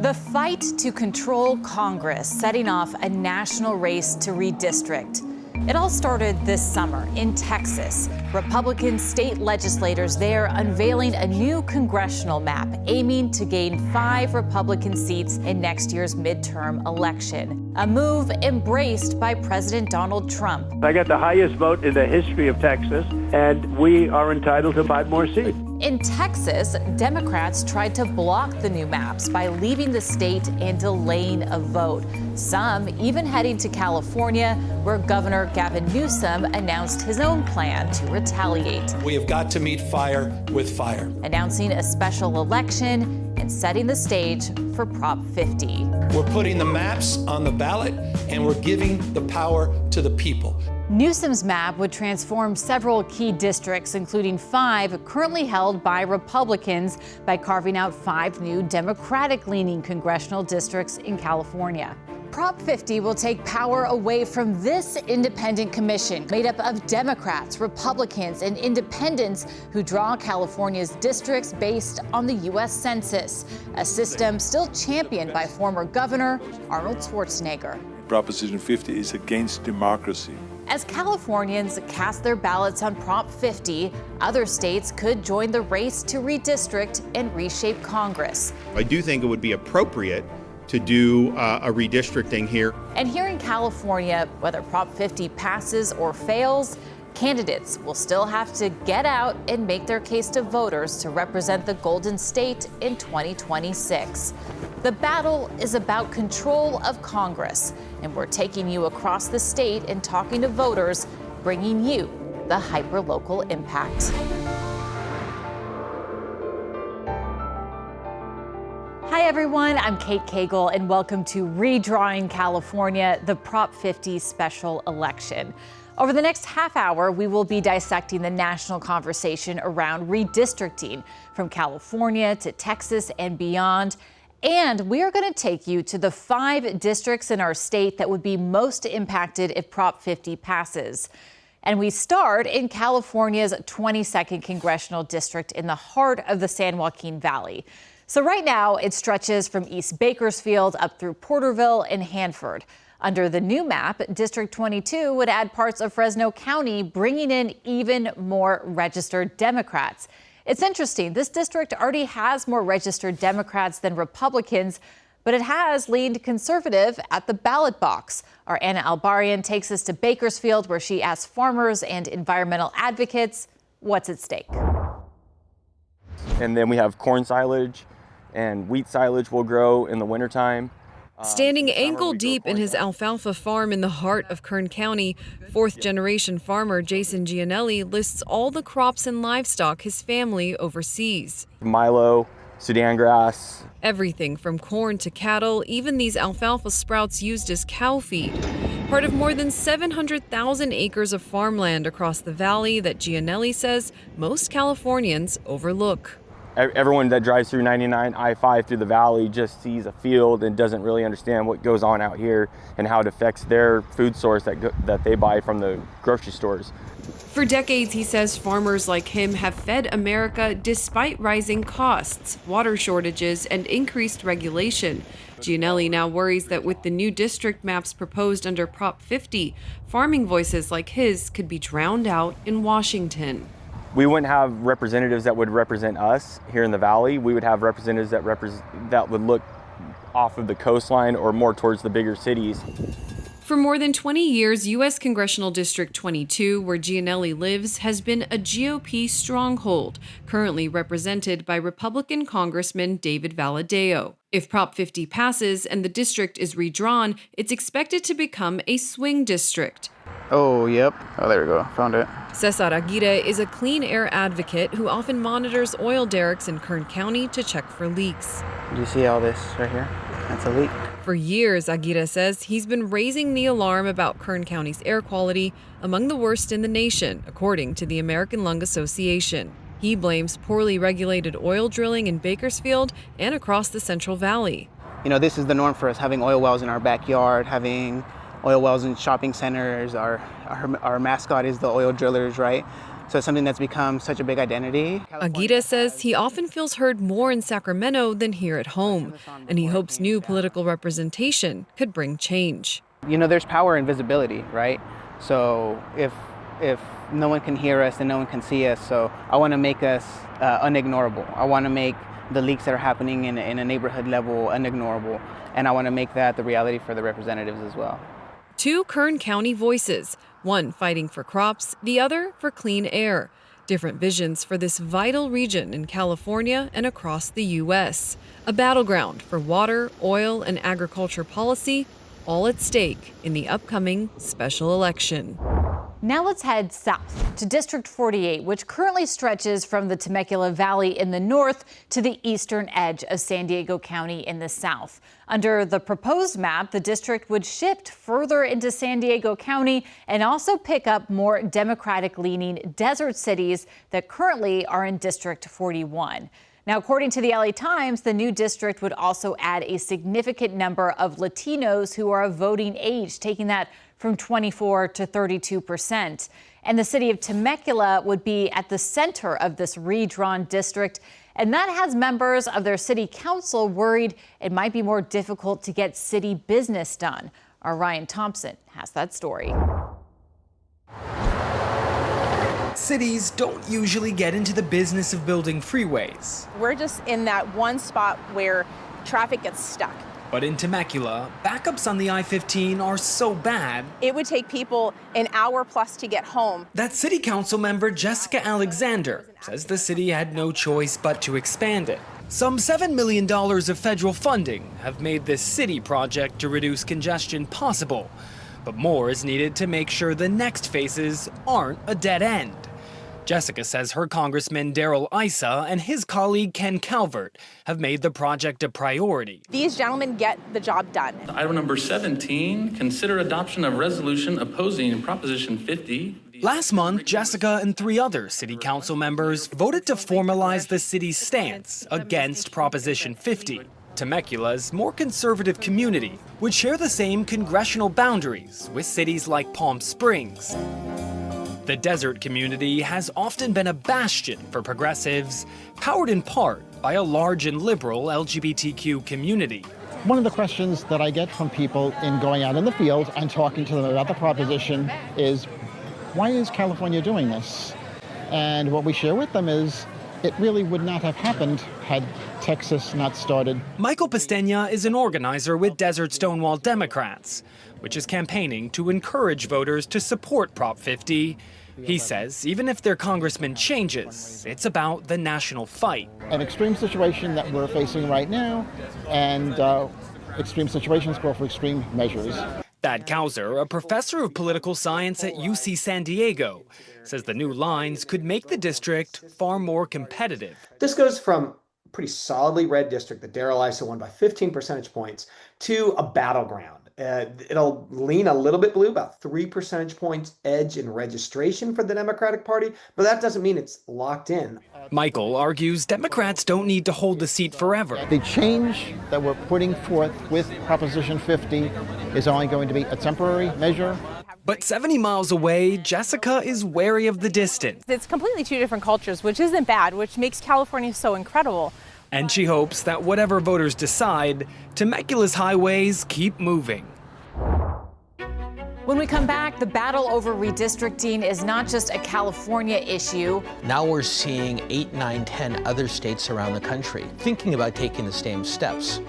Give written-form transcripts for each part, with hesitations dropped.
The fight to control Congress, setting off a national race to redistrict. It all started this summer in Texas. Republican state legislators there unveiling a new congressional map aiming to gain 5 Republican seats in next year's midterm election. A move embraced by President Donald Trump. I got the highest vote in the history of Texas, and we are entitled to 5 more seats. In Texas, Democrats tried to block the new maps by leaving the state and delaying a vote. Some even heading to California, where Governor Gavin Newsom announced his own plan to retaliate. We have got to meet fire with fire. Announcing a special election and setting the stage for Prop 50. We're putting the maps on the ballot, and we're giving the power to the people. Newsom's map would transform several key districts, including 5 currently held by Republicans, by carving out 5 new Democratic-leaning congressional districts in California. Prop 50 will take power away from this independent commission made up of Democrats, Republicans, and independents who draw California's districts based on the U.S. Census, a system still championed by former Governor Arnold Schwarzenegger. Proposition 50 is against democracy. As Californians cast their ballots on Prop 50, other states could join the race to redistrict and reshape Congress. I do think it would be appropriate to do a redistricting here. And here in California, whether Prop 50 passes or fails, candidates will still have to get out and make their case to voters to represent the Golden State in 2026. The battle is about control of Congress, and we're taking you across the state and talking to voters, bringing you the hyperlocal impact. Hi everyone, I'm Kate Cagle, and welcome to Redrawing California, the Prop 50 special election. Over the next half hour, we will be dissecting the national conversation around redistricting from California to Texas and beyond. And we are going to take you to the 5 districts in our state that would be most impacted if Prop 50 passes. And we start in California's 22nd congressional district in the heart of the San Joaquin Valley. So right now, it stretches from East Bakersfield up through Porterville and Hanford. Under the new map, District 22 would add parts of Fresno County, bringing in even more registered Democrats. It's interesting, this district already has more registered Democrats than Republicans, but it has leaned conservative at the ballot box. Our Anna Albarian takes us to Bakersfield, where she asks farmers and environmental advocates what's at stake. And then we have corn silage and wheat silage will grow in the wintertime. Standing ankle deep in his alfalfa farm in the heart of Kern County, 4th-generation farmer Jason Gianelli lists all the crops and livestock his family oversees. Milo, Sudan grass. Everything from corn to cattle, even these alfalfa sprouts used as cow feed. Part of more than 700,000 acres of farmland across the valley that Gianelli says most Californians overlook. Everyone that drives through 99 I-5 through the valley just sees a field and doesn't really understand what goes on out here and how it affects their food source that they buy from the grocery stores. For decades, he says, farmers like him have fed America despite rising costs, water shortages, and increased regulation. Gianelli now worries that with the new district maps proposed under Prop 50, farming voices like his could be drowned out in Washington. We wouldn't have representatives that would represent us here in the valley. We would have representatives that would look off of the coastline or more towards the bigger cities. For more than 20 years, U.S. Congressional District 22, where Gianelli lives, has been a GOP stronghold, currently represented by Republican Congressman David Valadao. If Prop 50 passes and the district is redrawn, it's expected to become a swing district. Oh, yep. Oh, there we go. Found it. Cesar Aguirre is a clean air advocate who often monitors oil derricks in Kern County to check for leaks. Do you see all this right here? That's a leak. For years, Aguirre says he's been raising the alarm about Kern County's air quality, among the worst in the nation, according to the American Lung Association. He blames poorly regulated oil drilling in Bakersfield and across the Central Valley. You know, this is the norm for us, having oil wells in our backyard, having oil wells in shopping centers. Our mascot is the oil drillers, right? So it's something that's become such a big identity. Aguirre says he often feels heard more in Sacramento than here at home, and he hopes new political representation could bring change. You know, there's power in visibility, right? So if no one can hear us, then no one can see us. So I want to make us unignorable. I want to make the leaks that are happening in a neighborhood level unignorable. And I want to make that the reality for the representatives as well. Two Kern County voices, one fighting for crops, the other for clean air. Different visions for this vital region in California and across the U.S. A battleground for water, oil, and agriculture policy, all at stake in the upcoming special election. Now let's head south to District 48, which currently stretches from the Temecula Valley in the north to the eastern edge of San Diego County in the south. Under the proposed map, the district would shift further into San Diego County and also pick up more Democratic-leaning desert cities that currently are in District 41. Now, according to the LA Times, the new district would also add a significant number of Latinos who are of voting age, taking that from 24 to 32%. And the city of Temecula would be at the center of this redrawn district. And that has members of their city council worried it might be more difficult to get city business done. Our Ryan Thompson has that story. Cities don't usually get into the business of building freeways. We're just in that one spot where traffic gets stuck. But in Temecula, backups on the I-15 are so bad, it would take people an hour plus to get home. That city council member Jessica Alexander says the city had no choice but to expand it. Some $7 million of federal funding have made this city project to reduce congestion possible. But more is needed to make sure the next phases aren't a dead end. Jessica says her Congressman Darrell Issa and his colleague Ken Calvert have made the project a priority. These gentlemen get the job done. Item number 17, consider adoption of resolution opposing Proposition 50. Last month, Jessica and 3 other city council members voted to formalize the city's stance against Proposition 50. Temecula's more conservative community would share the same congressional boundaries with cities like Palm Springs. The desert community has often been a bastion for progressives, powered in part by a large and liberal LGBTQ community. One of the questions that I get from people in going out in the field and talking to them about the proposition is, why is California doing this? And what we share with them is, it really would not have happened had Texas not started. Michael Pestena is an organizer with Desert Stonewall Democrats, which is campaigning to encourage voters to support Prop 50. He says even if their congressman changes, it's about the national fight. An extreme situation that we're facing right now, and extreme situations call for extreme measures. Thad Kauser, a professor of political science at UC San Diego, says the new lines could make the district far more competitive. This goes from a pretty solidly red district that Darrell Issa won by 15 percentage points to a battleground. It'll lean a little bit blue, about 3 percentage points edge in registration for the Democratic Party, but that doesn't mean it's locked in. Michael argues Democrats don't need to hold the seat forever. The change that we're putting forth with Proposition 50 is only going to be a temporary measure. But 70 miles away, Jessica is wary of the distance. It's completely 2 different cultures, which isn't bad, which makes California so incredible. And she hopes that whatever voters decide, Temecula's highways keep moving. When we come back, the battle over redistricting is not just a California issue. Now we're seeing 8, 9, 10 other states around the country thinking about taking the same steps.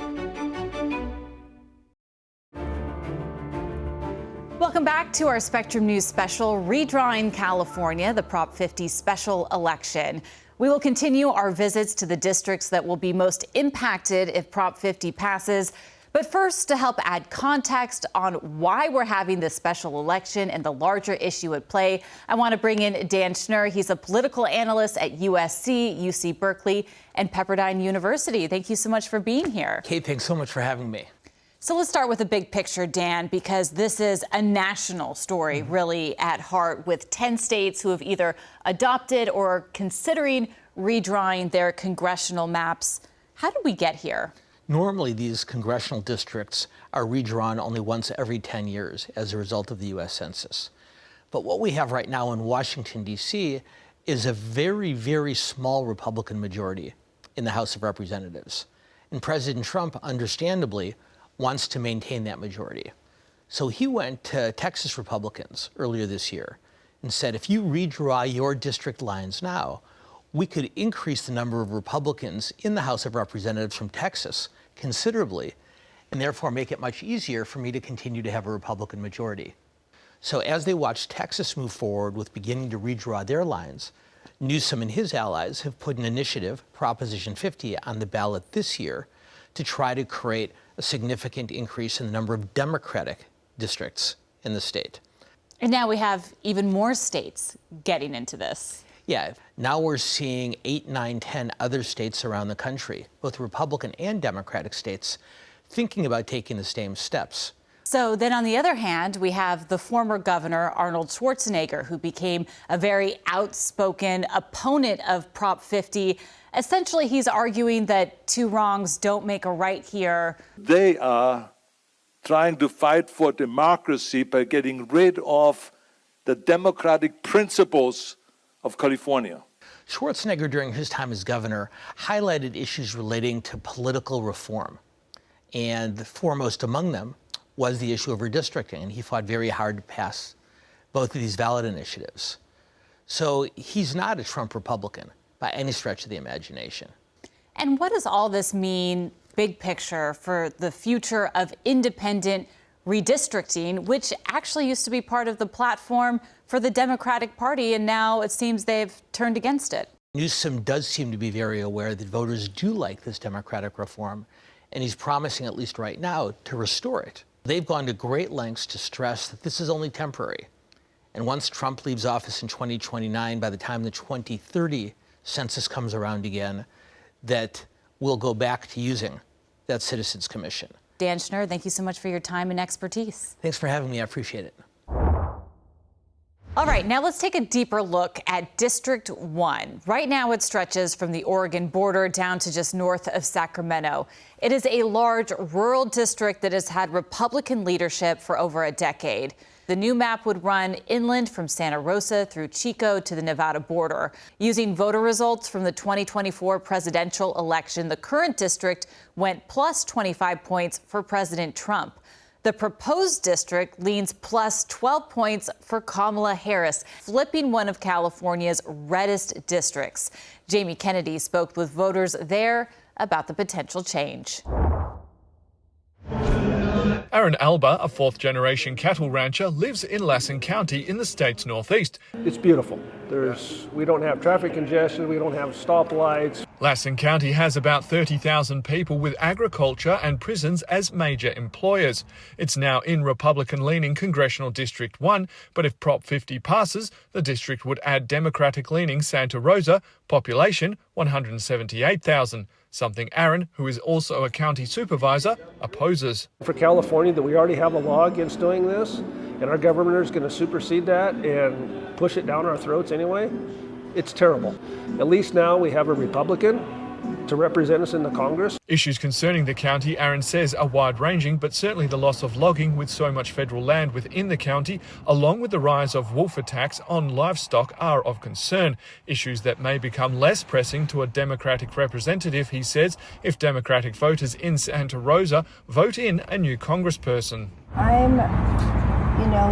Welcome back to our Spectrum News special, Redrawing California, the Prop 50 special election. We will continue our visits to the districts that will be most impacted if Prop 50 passes. But first, to help add context on why we're having this special election and the larger issue at play, I want to bring in Dan Schnurr. He's a political analyst at USC, UC Berkeley, and Pepperdine University. Thank you so much for being here. Kate, thanks so much for having me. So let's start with the big picture, Dan, because this is a national story really at heart, with 10 states who have either adopted or are considering redrawing their congressional maps. How did we get here? Normally, these congressional districts are redrawn only once every 10 years as a result of the U.S. Census. But what we have right now in Washington, D.C. is a very, very small Republican majority in the House of Representatives. And President Trump, understandably, wants to maintain that majority. So he went to Texas Republicans earlier this year and said, if you redraw your district lines now, we could increase the number of Republicans in the House of Representatives from Texas considerably, and therefore make it much easier for me to continue to have a Republican majority. So as they watch Texas move forward with beginning to redraw their lines, Newsom and his allies have put an initiative, Proposition 50, on the ballot this year to try to create a significant increase in the number of Democratic districts in the state. And now we have even more states getting into this. Yeah, now we're seeing 8, 9, 10 other states around the country, both Republican and Democratic states, thinking about taking the same steps. So then on the other hand, we have the former governor, Arnold Schwarzenegger, who became a very outspoken opponent of Prop 50. Essentially, he's arguing that two wrongs don't make a right here. They are trying to fight for democracy by getting rid of the democratic principles of California. Schwarzenegger, during his time as governor, highlighted issues relating to political reform. And foremost among them was the issue of redistricting, and he fought very hard to pass both of these ballot initiatives. So he's not a Trump Republican by any stretch of the imagination. And what does all this mean, big picture, for the future of independent redistricting, which actually used to be part of the platform for the Democratic Party, and now it seems they've turned against it? Newsom does seem to be very aware that voters do like this democratic reform, and he's promising, at least right now, to restore it. They've gone to great lengths to stress that this is only temporary. And once Trump leaves office in 2029, by the time the 2030 census comes around again, that we'll go back to using that Citizens Commission. Dan Schnur, thank you so much for your time and expertise. Thanks for having me. I appreciate it. All right, now let's take a deeper look at District 1. Right now it stretches from the Oregon border down to just north of Sacramento. It is a large rural district that has had Republican leadership for over a decade. The new map would run inland from Santa Rosa through Chico to the Nevada border. Using voter results from the 2024 presidential election, the current district went plus 25 points for President Trump. The proposed district leans plus 12 points for Kamala Harris, flipping one of California's reddest districts. Jamie Kennedy spoke with voters there about the potential change. Aaron Alba, a fourth-generation cattle rancher, lives in Lassen County in the state's northeast. It's beautiful. We don't have traffic congestion, we don't have stoplights. Lassen County has about 30,000 people with agriculture and prisons as major employers. It's now in Republican-leaning Congressional District 1, but if Prop 50 passes, the district would add Democratic-leaning Santa Rosa, population 178,000. Something Aaron, who is also a county supervisor, opposes. For California, that we already have a law against doing this, and our governor is going to supersede that and push it down our throats anyway, it's terrible. At least now we have a Republican to represent us in the Congress. Issues concerning the county, Aaron says, are wide-ranging, but certainly the loss of logging with so much federal land within the county, along with the rise of wolf attacks on livestock, are of concern. Issues that may become less pressing to a Democratic representative, he says, if Democratic voters in Santa Rosa vote in a new congressperson. I'm,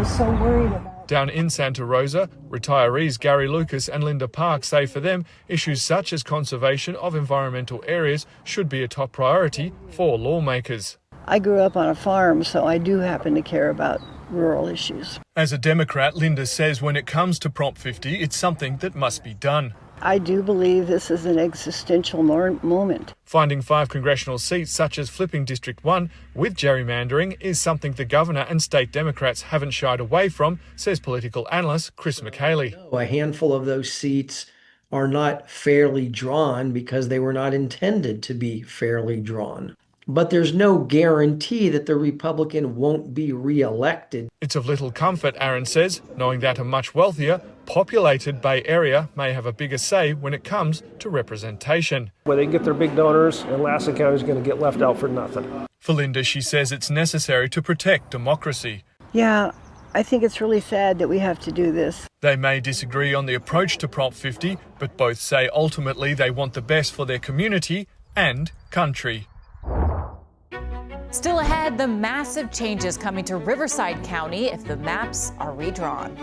so worried about. Down in Santa Rosa, retirees Gary Lucas and Linda Park say for them, issues such as conservation of environmental areas should be a top priority for lawmakers. I grew up on a farm, so I do happen to care about rural issues. As a Democrat, Linda says when it comes to Prop 50, it's something that must be done. I do believe this is an existential moment. Finding 5 congressional seats, such as flipping District 1 with gerrymandering, is something the governor and state Democrats haven't shied away from, says political analyst Chris McHaley. A handful of those seats are not fairly drawn because they were not intended to be fairly drawn. But there's no guarantee that the Republican won't be reelected. It's of little comfort, Aaron says, knowing that a much wealthier, populated Bay Area may have a bigger say when it comes to representation. Where they can get their big donors, and Lassen County is going to get left out for nothing. For Linda, she says it's necessary to protect democracy. Yeah, I think it's really sad that we have to do this. They may disagree on the approach to Prop 50, but both say ultimately they want the best for their community and country. Still ahead, the massive changes coming to Riverside County if the maps are redrawn.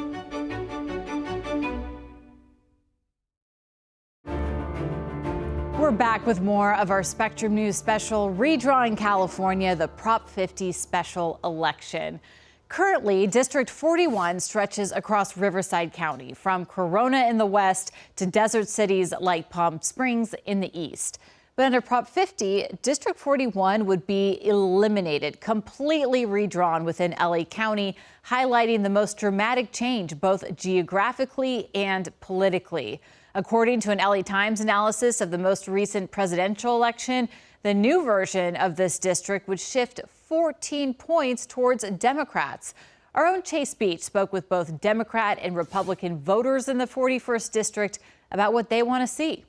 We're back with more of our Spectrum News special, Redrawing California, the Prop 50 special election. Currently, District 41 stretches across Riverside County, from Corona in the west to desert cities like Palm Springs in the east. But under Prop 50, District 41 would be eliminated, completely redrawn within LA County, highlighting the most dramatic change both geographically and politically. According to an LA Times analysis of the most recent presidential election, the new version of this district would shift 14 points towards Democrats. Our own Chase Beach spoke with both Democrat and Republican voters in the 41st district about what they want to see.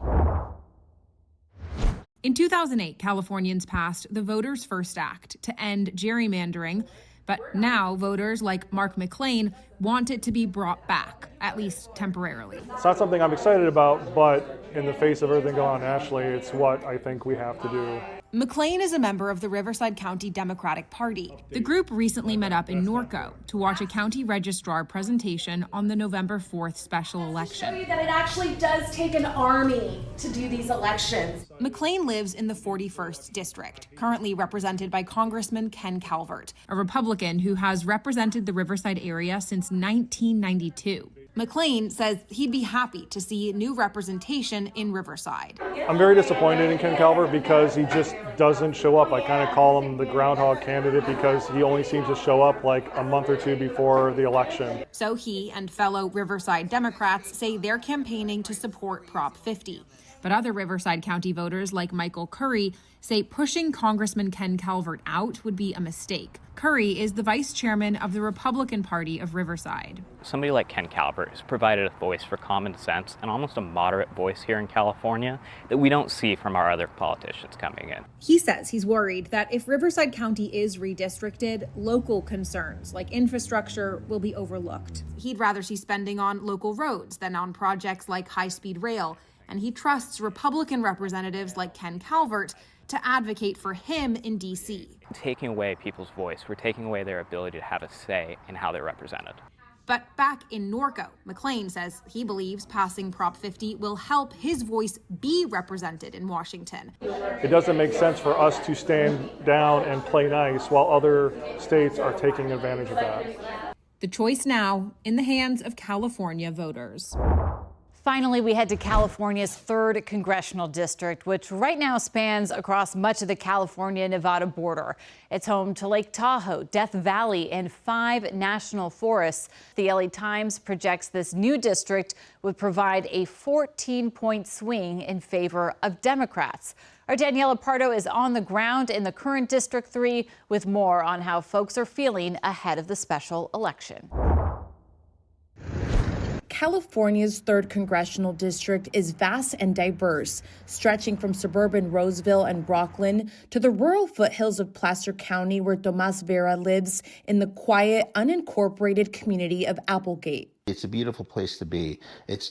In 2008, Californians passed the Voters' First Act to end gerrymandering, but now voters like Mark McLean want it to be brought back, at least temporarily. It's not something I'm excited about, but in the face of everything going on nationally, it's what I think we have to do. McLean is a member of the Riverside County Democratic Party. The group recently met up in Norco to watch a county registrar presentation on the November 4th special election. To show you that it actually does take an army to do these elections. McLean lives in the 41st district, currently represented by Congressman Ken Calvert, a Republican who has represented the Riverside area since 1992. McLean says he'd be happy to see new representation in Riverside. I'm very disappointed in Ken Calvert because he just doesn't show up. I kind of call him the groundhog candidate because he only seems to show up like a month or two before the election. So he and fellow Riverside Democrats say they're campaigning to support Prop 50. But other Riverside County voters like Michael Curry say pushing Congressman Ken Calvert out would be a mistake. Curry is the vice chairman of the Republican Party of Riverside. Somebody like Ken Calvert has provided a voice for common sense and almost a moderate voice here in California that we don't see from our other politicians coming in. He says he's worried that if Riverside County is redistricted, local concerns like infrastructure will be overlooked. He'd rather see spending on local roads than on projects like high-speed rail, and he trusts Republican representatives like Ken Calvert to advocate for him in D.C. Taking away people's voice, we're taking away their ability to have a say in how they're represented. But back in Norco, McLean says he believes passing Prop 50 will help his voice be represented in Washington. It doesn't make sense for us to stand down and play nice while other states are taking advantage of that. The choice now in the hands of California voters. Finally, we head to California's 3rd congressional district, which right now spans across much of the California-Nevada border. It's home to Lake Tahoe, Death Valley, and 5 national forests. The LA Times projects this new district would provide a 14-point swing in favor of Democrats. Our Daniela Pardo is on the ground in the current District 3 with more on how folks are feeling ahead of the special election. California's 3rd congressional district is vast and diverse, stretching from suburban Roseville and Brooklyn to the rural foothills of Placer County, where Tomas Vera lives in the quiet, unincorporated community of Applegate. It's a beautiful place to be.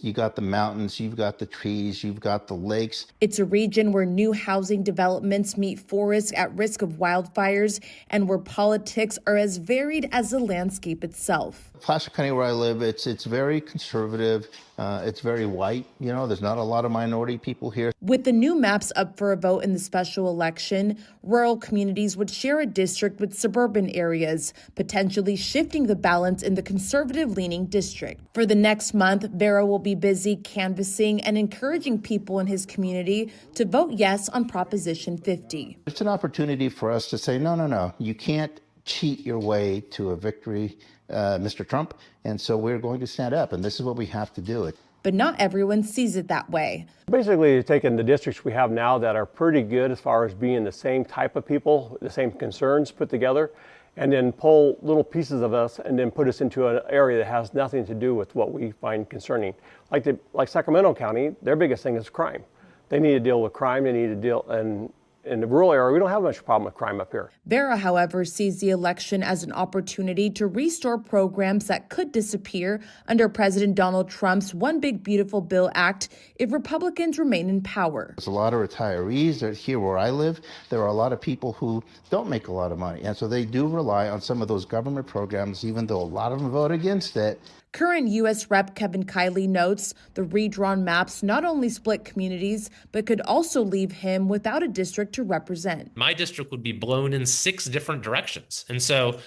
You got the mountains, you've got the trees, you've got the lakes. It's a region where new housing developments meet forests at risk of wildfires and where politics are as varied as the landscape itself. Placer County, where I live, it's very conservative. It's very white. You know, there's not a lot of minority people here. With the new maps up for a vote in the special election, rural communities would share a district with suburban areas, potentially shifting the balance in the conservative-leaning district. For the next month, Vera will be busy canvassing and encouraging people in his community to vote yes on Proposition 50. It's an opportunity for us to say, no, you can't cheat your way to a victory, Mr. Trump, and so we're going to stand up, and this is what we have to do. But not everyone sees it that way. Basically, taking the districts we have now that are pretty good as far as being the same type of people, the same concerns put together, and then pull little pieces of us and then put us into an area that has nothing to do with what we find concerning. Like Sacramento County, their biggest thing is crime. They need to deal with crime, they need to deal, and in the rural area, we don't have much problem with crime up here. Vera, however, sees the election as an opportunity to restore programs that could disappear under President Donald Trump's One Big Beautiful Bill Act if Republicans remain in power. There's a lot of retirees that here where I live. There are a lot of people who don't make a lot of money, and so they do rely on some of those government programs, even though a lot of them vote against it. Current U.S. Rep. Kevin Kiley notes the redrawn maps not only split communities, but could also leave him without a district to represent. My district would be blown in 6 different directions. And so,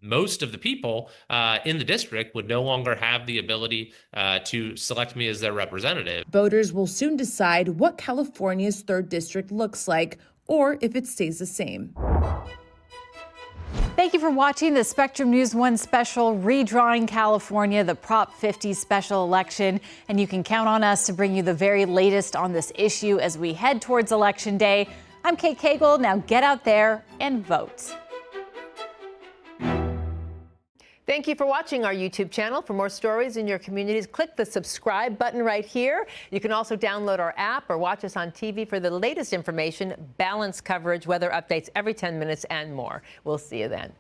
most of the people in the district would no longer have the ability to select me as their representative. Voters will soon decide what California's 3rd district looks like, or if it stays the same. Thank you for watching the Spectrum News 1 special, Redrawing California, the Prop 50 special election. And you can count on us to bring you the very latest on this issue as we head towards Election Day. I'm Kate Cagle. Now get out there and vote. Thank you for watching our YouTube channel. For more stories in your communities, click the subscribe button right here. You can also download our app or watch us on TV for the latest information, balanced coverage, weather updates every 10 minutes, and more. We'll see you then.